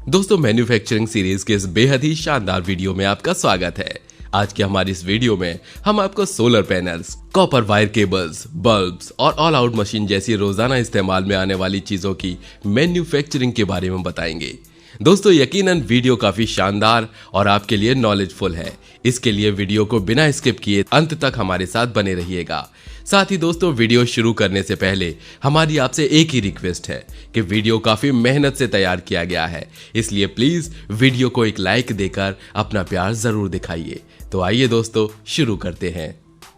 दोस्तों manufacturing series के इस बेहद ही शानदार वीडियो में आपका स्वागत है। आज की हमारी इस वीडियो में हम आपको solar panels, copper wire cables, bulbs और ऑल आउट मशीन जैसी रोजाना इस्तेमाल में आने वाली चीजों की मैन्युफैक्चरिंग के बारे में बताएंगे। दोस्तों यकीनन वीडियो काफी शानदार और आपके लिए नॉलेजफुल है, इसके लिए वीडियो को बिना स्किप किए अंत तक हमारे साथ बने रहिएगा। साथ ही दोस्तों वीडियो शुरू करने से पहले हमारी आपसे एक ही रिक्वेस्ट है कि वीडियो काफी मेहनत से तैयार किया गया है, इसलिए प्लीज वीडियो को एक लाइक देकर अपना प्यार जरूर दिखाइए। तो आइए दोस्तों शुरू करते हैं।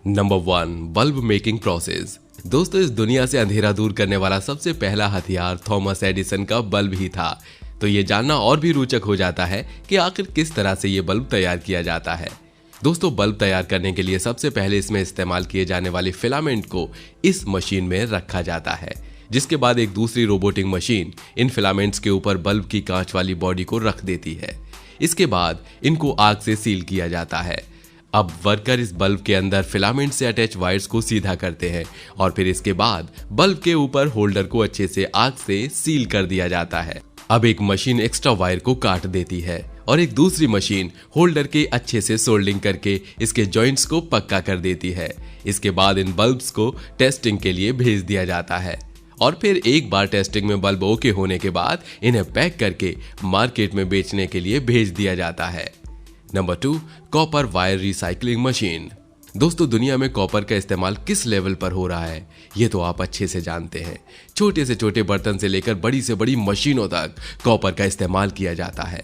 Number 1, bulb making process. दोस्तों इस दुनिया से अंधेरा दूर करने वाला सबसे पहला हथियार थॉमस एडिसन का बल्ब ही था। तो ये जानना और भी रोचक हो जाता है कि आखिर किस तरह से ये बल्ब तैयार किया जाता है। दोस्तों बल्ब तैयार करने के लिए सबसे पहले इसमें इस्तेमाल किए जाने वाले फिलामेंट को इस मशीन में रखा जाता है, जिसके बाद एक दूसरी रोबोटिक मशीन इन फिलामेंट्स के ऊपर बल्ब की कांच वाली बॉडी को रख देती है। इसके बाद इनको आग से सील किया जाता है। अब वर्कर इस बल्ब के अंदर फिलामेंट से अटैच वायर्स को सीधा करते हैं और फिर इसके बाद बल्ब के ऊपर होल्डर को अच्छे से आग से सील कर दिया जाता है। अब एक मशीन एक्स्ट्रा वायर को काट देती है और एक दूसरी मशीन होल्डर के अच्छे से सोल्डिंग करके इसके जॉइंट्स को पक्का कर देती है। इसके बाद इन बल्ब्स को टेस्टिंग के लिए भेज दिया जाता है और फिर एक बार टेस्टिंग में बल्ब ओके होने के बाद इन्हें पैक करके मार्केट में बेचने के लिए भेज दिया जाता है। Number 2, copper wire recycling machine. दोस्तों दुनिया में कॉपर का इस्तेमाल किस लेवल पर हो रहा है ये तो आप अच्छे से जानते हैं। छोटे से छोटे बर्तन से लेकर बड़ी से बड़ी मशीनों तक कॉपर का इस्तेमाल किया जाता है।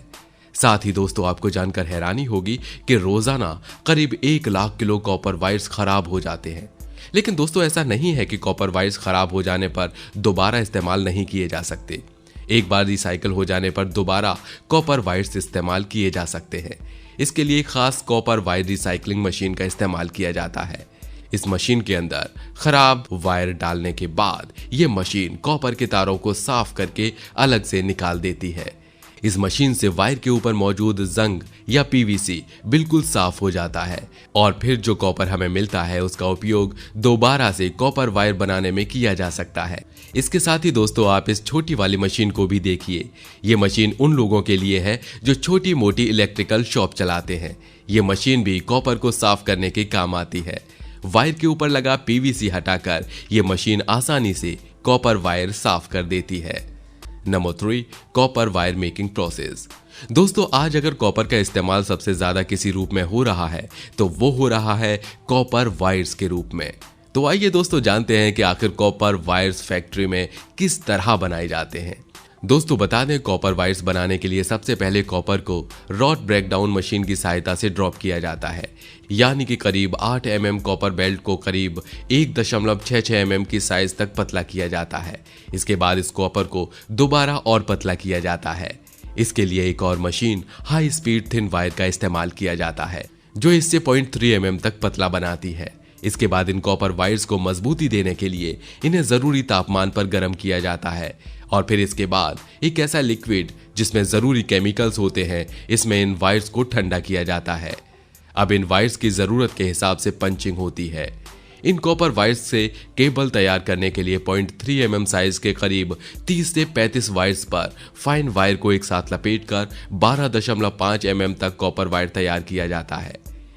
साथ ही दोस्तों आपको जानकर हैरानी होगी कि रोजाना करीब 1 लाख किलो कॉपर वायर्स खराब हो जाते हैं। लेकिन दोस्तों ऐसा नहीं है कि कॉपर वायर्स खराब हो जाने पर दोबारा इस्तेमाल नहीं किए जा सकते। एक बार रिसाइकल हो जाने पर दोबारा कॉपर वायर्स इस्तेमाल किए जा सकते हैं। इसके लिए खास कॉपर वायर रिसाइकलिंग मशीन का इस्तेमाल किया जाता है। इस मशीन के अंदर खराब वायर डालने के बाद यह मशीन कॉपर के तारों को साफ करके अलग से निकाल देती है। इस मशीन से वायर के ऊपर मौजूद जंग या पीवीसी बिल्कुल साफ हो जाता है और फिर जो कॉपर हमें मिलता है उसका उपयोग दोबारा से कॉपर वायर बनाने में किया जा सकता है। इसके साथ ही दोस्तों आप इस छोटी वाली मशीन को भी देखिए। ये मशीन उन लोगों के लिए है जो छोटी मोटी इलेक्ट्रिकल शॉप चलाते हैं। ये मशीन भी कॉपर को साफ करने के काम आती है। वायर के ऊपर लगा पीवीसी हटाकर ये मशीन आसानी से कॉपर वायर साफ कर देती है। Number 3, copper wire making process. दोस्तों आज अगर कॉपर का इस्तेमाल सबसे ज्यादा किसी रूप में हो रहा है तो वो हो रहा है कॉपर वायर्स के रूप में। तो आइए दोस्तों जानते हैं कि आखिर कॉपर वायर्स फैक्ट्री में किस तरह बनाए जाते हैं। दोस्तों बता दें कॉपर वायर्स बनाने के लिए सबसे पहले कॉपर को रॉड ब्रेकडाउन मशीन की सहायता से ड्रॉप किया जाता है, यानी कि करीब 8 mm कॉपर बेल्ट को करीब 1.66 mm की साइज तक पतला किया जाता है। इसके बाद इस कॉपर को दोबारा और पतला किया जाता है। इसके लिए एक और machine high speed thin wire का इस्तेमाल किया जाता है जो इससे 0.3 mm तक पतला बनाती है। इसके बाद इन कॉपर वायर्स को मजबूती देने के लिए इन्हें जरूरी तापमान पर गर्म किया जाता है और फिर इसके बाद एक ऐसा लिक्विड जिसमें जरूरी केमिकल्स होते हैं, इसमें इन वायर्स को ठंडा किया जाता है। अब इन वायर्स की जरूरत के हिसाब से पंचिंग होती है। इन कॉपर वायर्स से केबल तैयार करने के लिए 0.3 mm साइज के करीब 30 से 35 वायर्स पर फाइन वायर को एक साथ लपेटकर 12.5 mm तक कॉपर वायर तैयार किया जाता है।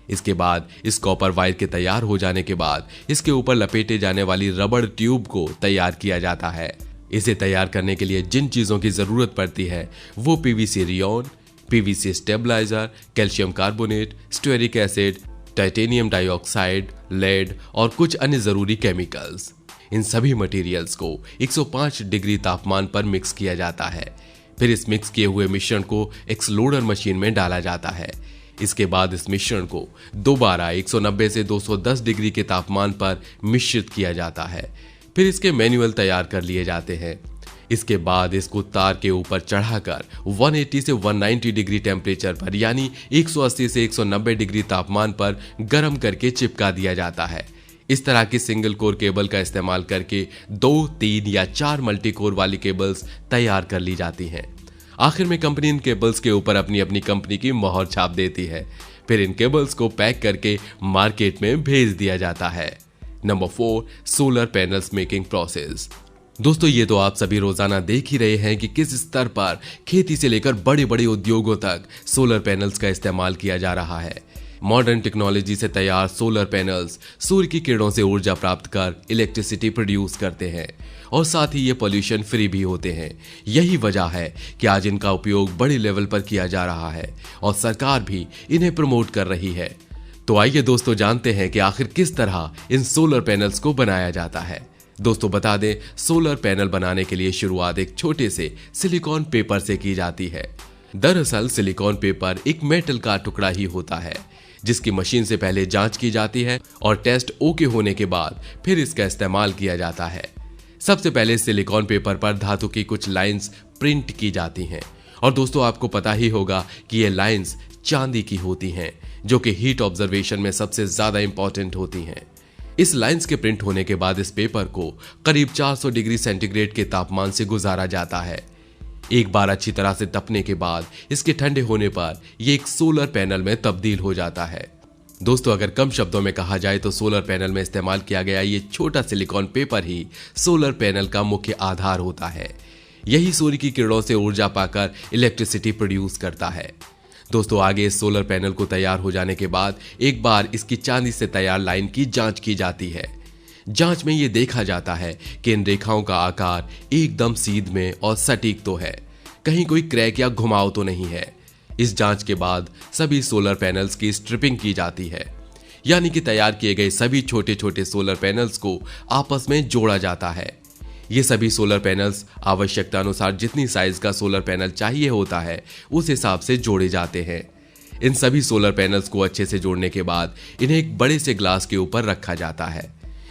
इसके बाद इस कॉपर वायर के तैयार हो जाने के बाद इसके ऊपर लपेटे जाने वाली रबड़ ट्यूब को तैयार किया जाता है। इसे तैयार करने के लिए जिन चीजों की जरूरत पड़ती है वो पीवीसी रियोन, PVC stabiliser, calcium carbonate, stearic acid, titanium dioxide, lead और कुछ अन्य जरूरी केमिकल्स। इन सभी मटेरियल्स को 105 डिग्री तापमान पर मिक्स किया जाता है। फिर इस मिक्स किए हुए मिश्रण को एक्सलोडर मशीन में डाला जाता है। इसके बाद इस मिश्रण को दोबारा 190 से 210 डिग्री के तापमान पर मिश्रित किया जाता है। फिर इसके मैनुअल तैयार कर लिए जाते हैं। इसके बाद इसको तार के ऊपर चढ़ाकर 180 से 190 डिग्री टेम्परेचर पर यानी 180 से 190 डिग्री तापमान पर गर्म करके चिपका दिया जाता है। इस तरह की सिंगल कोर केबल का इस्तेमाल करके 2, 3 या 4 मल्टी कोर वाली केबल्स तैयार कर ली जाती हैं। आखिर में कंपनी इन केबल्स के ऊपर अपनी अपनी कंपनी की मोहर छाप देती है। फिर इन केबल्स को पैक करके मार्केट में भेज दिया जाता है। Number 4, solar panels making process. दोस्तों ये तो आप सभी रोजाना देख ही रहे हैं कि किस स्तर पर खेती से लेकर बड़े बड़े उद्योगों तक सोलर पैनल्स का इस्तेमाल किया जा रहा है। मॉडर्न टेक्नोलॉजी से तैयार सोलर पैनल्स सूर्य की किरणों से ऊर्जा प्राप्त कर इलेक्ट्रिसिटी प्रोड्यूस करते हैं और साथ ही ये पॉल्यूशन फ्री भी होते हैं। यही वजह है कि आज इनका उपयोग बड़े लेवल पर किया जा रहा है और सरकार भी इन्हें प्रमोट कर रही है। तो आइए दोस्तों जानते हैं कि आखिर किस तरह इन सोलर पैनल्स को बनाया जाता है। दोस्तों बता दें, सोलर पैनल बनाने के लिए शुरुआत एक छोटे से सिलिकॉन पेपर से की जाती है। दरअसल सिलिकॉन पेपर एक मेटल का टुकड़ा ही होता है जिसकी मशीन से पहले जांच की जाती है और टेस्ट ओके होने के बाद फिर इसका इस्तेमाल किया जाता है। सबसे पहले सिलिकॉन पेपर पर धातु की कुछ लाइंस प्रिंट की जाती हैं और दोस्तों आपको पता ही होगा कि ये लाइंस चांदी की होती हैं जो कि हीट ऑब्जर्वेशन में सबसे ज्यादा इंपॉर्टेंट होती हैं। इस लाइंस के प्रिंट होने के बाद इस पेपर को करीब 400 डिग्री सेंटीग्रेड के तापमान से गुजारा जाता है। एक बार अच्छी तरह से तपने के बाद इसके ठंडे होने पर यह एक सोलर पैनल में तब्दील हो जाता है। दोस्तों अगर कम शब्दों में कहा जाए तो सोलर पैनल में इस्तेमाल किया गया ये छोटा सिलिकॉन पेपर ही सोलर पैनल का मुख्य आधार होता है। यही सूर्य की किरणों से ऊर्जा पाकर इलेक्ट्रिसिटी प्रोड्यूस करता है। दोस्तों आगे इस सोलर पैनल को तैयार हो जाने के बाद एक बार इसकी चांदी से तैयार लाइन की जांच की जाती है। जांच में यह देखा जाता है कि इन रेखाओं का आकार एकदम सीध में और सटीक तो है, कहीं कोई क्रैक या घुमाव तो नहीं है। इस जांच के बाद सभी सोलर पैनल्स की स्ट्रिपिंग की जाती है, यानी कि तैयार किए गए सभी छोटे छोटे सोलर पैनल्स को आपस में जोड़ा जाता है। ये सभी सोलर पैनल्स आवश्यकता अनुसार जितनी साइज का सोलर पैनल चाहिए होता है उस हिसाब से जोड़े जाते हैं। इन सभी सोलर पैनल्स को अच्छे से जोड़ने के बाद इन्हें एक बड़े से ग्लास के ऊपर रखा जाता है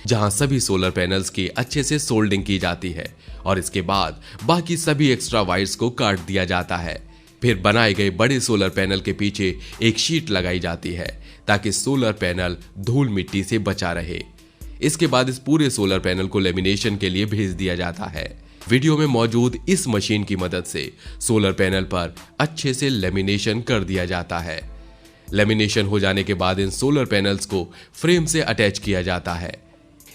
जहां सभी सोलर पैनल्स की अच्छे से सोल्डिंग की जाती है और इसके बाद बाकी सभी एक्स्ट्रा वायर्स को काट दिया जाता है। फिर बनाए गए बड़े सोलर पैनल के पीछे एक शीट लगाई जाती है ताकि सोलर पैनल धूल मिट्टी से बचा रहे। इसके बाद इस पूरे सोलर पैनल को लेमिनेशन के लिए भेज दिया जाता है। वीडियो में मौजूद इस मशीन की मदद से सोलर पैनल पर अच्छे से लेमिनेशन कर दिया जाता है। लेमिनेशन हो जाने के बाद इन सोलर पैनल्स को फ्रेम से अटैच किया जाता है।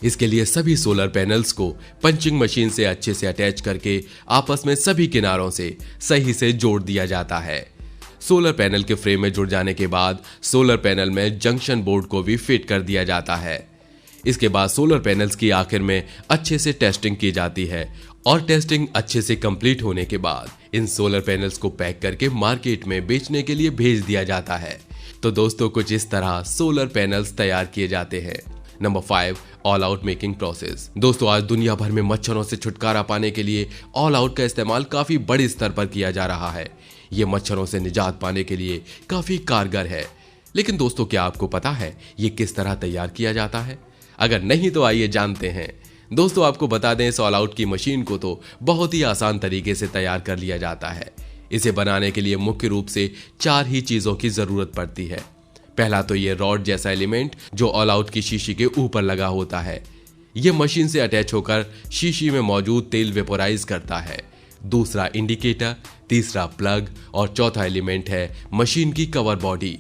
इसके लिए सभी सोलर पैनल्स को पंचिंग मशीन से अच्छे से अटैच करके आपस में सभी किनारों से सही से जोड़ दिया जाता है। सोलर पैनल के फ्रेम में जुड़ जाने के बाद सोलर पैनल में जंक्शन बोर्ड को भी फिट कर दिया जाता है। इसके बाद सोलर पैनल्स की आखिर में अच्छे से टेस्टिंग की जाती है और टेस्टिंग अच्छे से कंप्लीट होने के बाद इन सोलर पैनल्स को पैक करके मार्केट में बेचने के लिए भेज दिया जाता है। तो दोस्तों कुछ इस तरह सोलर पैनल्स तैयार किए जाते हैं। Number 5, all out making process. दोस्तों आज दुनिया भर में मच्छरों से छुटकारा पाने के लिए ऑल आउट का इस्तेमाल काफी बड़े स्तर पर किया जा रहा है। ये मच्छरों से निजात पाने के लिए काफी कारगर है। लेकिन दोस्तों क्या आपको पता है ये किस तरह तैयार किया जाता है? अगर नहीं तो आइए जानते हैं। दोस्तों आपको बता दें, इस ऑल आउट की मशीन को तो बहुत ही आसान तरीके से तैयार कर लिया जाता है। इसे बनाने के लिए मुख्य रूप से 4 ही चीजों की जरूरत पड़ती है। पहला तो ये रॉड जैसा एलिमेंट जो ऑल आउट की शीशी के ऊपर लगा होता है। ये मशीन से अटैच होकर शीशी में मौजूद तेल वेपोराइज करता है। दूसरा इंडिकेटर, तीसरा प्लग और चौथा एलिमेंट है मशीन की कवर बॉडी।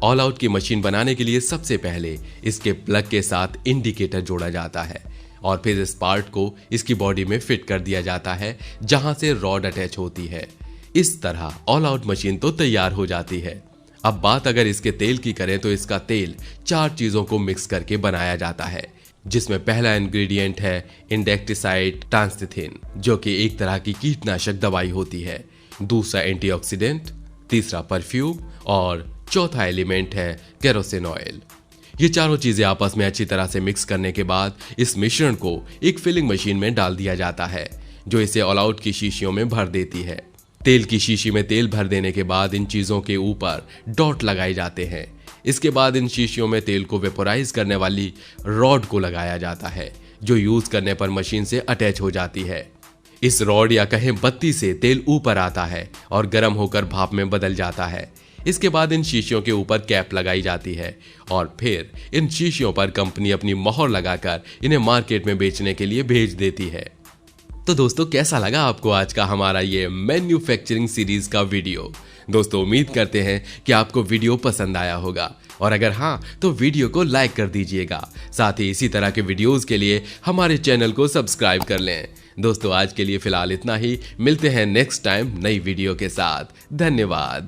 ऑल आउट की मशीन बनाने के लिए सबसे पहले इसके प्लग के साथ इंडिकेटर जोड़ा जाता है और फिर इस पार्ट को इसकी बॉडी में फिट कर दिया जाता है जहां से रॉड अटैच होती है। इस तरह ऑल आउट मशीन तो तैयार हो जाती है। अब बात अगर इसके तेल की करें तो इसका तेल 4 चीजों को मिक्स करके बनाया जाता है, जिसमें पहला इंग्रेडिएंट है इंडेक्टिसाइड ट्रांसथिथिन जो कि एक तरह की कीटनाशक दवाई होती है। दूसरा एंटीऑक्सीडेंट, तीसरा परफ्यूम और चौथा एलिमेंट है केरोसिन ऑयल। ये चारों चीजें आपस में अच्छी तरह से मिक्स करने के बाद इस मिश्रण को एक फिलिंग मशीन में डाल दिया जाता है जो इसे ऑल आउट की शीशियों में भर देती है। तेल की शीशी में तेल भर देने के बाद इन चीजों के ऊपर डॉट लगाए जाते हैं। इसके बाद इन शीशियों में तेल को वेपोराइज करने वाली रॉड को लगाया जाता है जो यूज करने पर मशीन से अटैच हो जाती है। इस रॉड या कहें बत्ती से तेल ऊपर आता है और गर्म होकर भाप में बदल जाता है। इसके बाद इन शीशियों के ऊपर कैप लगाई जाती है और फिर इन शीशियों पर कंपनी अपनी मोहर लगाकर इन्हें मार्केट में बेचने के लिए भेज देती है। तो दोस्तों कैसा लगा आपको आज का हमारा ये मैन्युफैक्चरिंग सीरीज का वीडियो? दोस्तों उम्मीद करते हैं कि आपको वीडियो पसंद आया होगा और अगर हाँ तो वीडियो को लाइक कर दीजिएगा। साथ ही इसी तरह के वीडियोस के लिए हमारे चैनल को सब्सक्राइब कर लें। दोस्तों आज के लिए फिलहाल इतना ही, मिलते हैं नेक्स्ट टाइम नई वीडियो के साथ। धन्यवाद।